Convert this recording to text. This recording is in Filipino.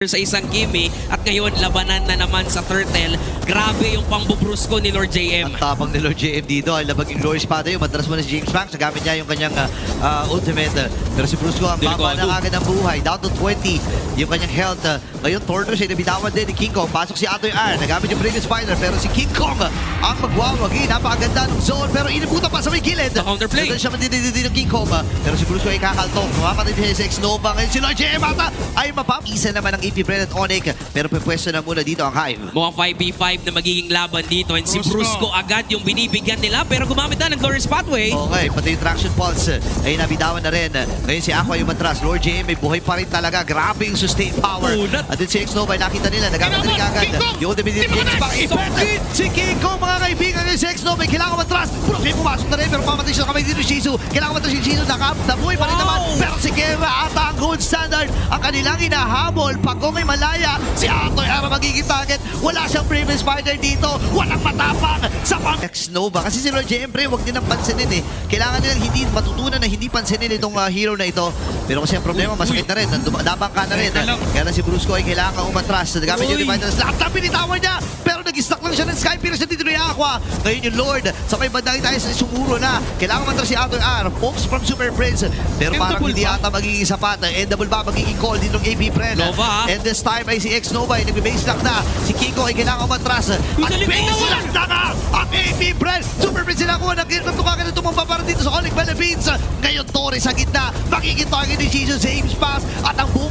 sa isang Kimi at ngayon labanan na naman sa Turtle. Grabe yung pambubrusko ni Lord JM. Ang tapang ni Lord JM dito ay labag yung Glorious Pata yung matras mo na si James Banks. Nagamit niya yung kanyang ultimate. Pero si Brusco ang baba na agad ng buhay. Down to 20 yung kanyang health. Ngayon Tornus ay nabitawan din ni King Kong. Pasok si Atoy R. Nagamit yung previous fighter pero si King Kong ang magwawagi. Napakaganda ng zone pero inibutan pa sa may gilid. Sa counterplay. Doon siya matitindi ng King Kong. Pero si Brusco ay kakaltong. Kumapatid siya si X-Nova. Ngayon si Lord JM ata ay mapapisa naman ng AP Bren at Onyx. Pero pwepwesto na muna dito ang Hive. Mukhang 5v5 na magiging laban dito and si Brusco agad yung binibigyan nila pero gumamit na ng Glorious Pathway. Okay, pati yung traction pulse ay nabitawan na rin. Ngayon si Aqua yung matras. Lord JM may buhay pa rin talaga. Grabe yung sustain power. At din si X-Nova ay nakita nila. Nagamit na rin agad. Yung ultimate ni James Banks. Si King Kong mga kaibigan ngayon si X-Nova ay kailangan matras. Brusco ay pumasok na rin pero pamatay siya kamay dito ni Shizu. Kailangan matras si Shizu. Nabuhay pa rin naman. Pero si Kera at ang gold standard ang kanilang hinahabol. Pagkong ay malaya. Si Atoy Ara magiging target. Wala siyang previous fighter dito. Walang matapang sa X-Nova. Kasi si Lord JM pre, huwag din ang pansinin eh. Kailangan nilang hindi matutunan na hindi pansinin itong hero na ito. Pero kasi ang problema, masakit na rin. Dabang ka na rin. Kaya na si Brusco ay kailangan umatras. Nagamit yung dividers. Lahat na pinitawan niya. Pero nag-stack lang siya ng Sky Pierce sa dito ni Aqua. Ngayon yung Lord. Sa may bandang tayo sa sumuro na. Kailangan matras si Atoy R. Pokes from Super Prince. Pero parang hindi ata magiging sapat. Endable ba magiging call dito ng AP Bren. And this time ay si X-Nova ay nagbe-base lock na. Si Kiko ay kailangan umatras. At base lock na nga ang AP Bren. Super Prince sila kuha. Natukakan na tumamba para dito sa Onyx Philippines. Ngayon Torres sa gitna. Makikita ang ni Jesus James Pass. At ang buong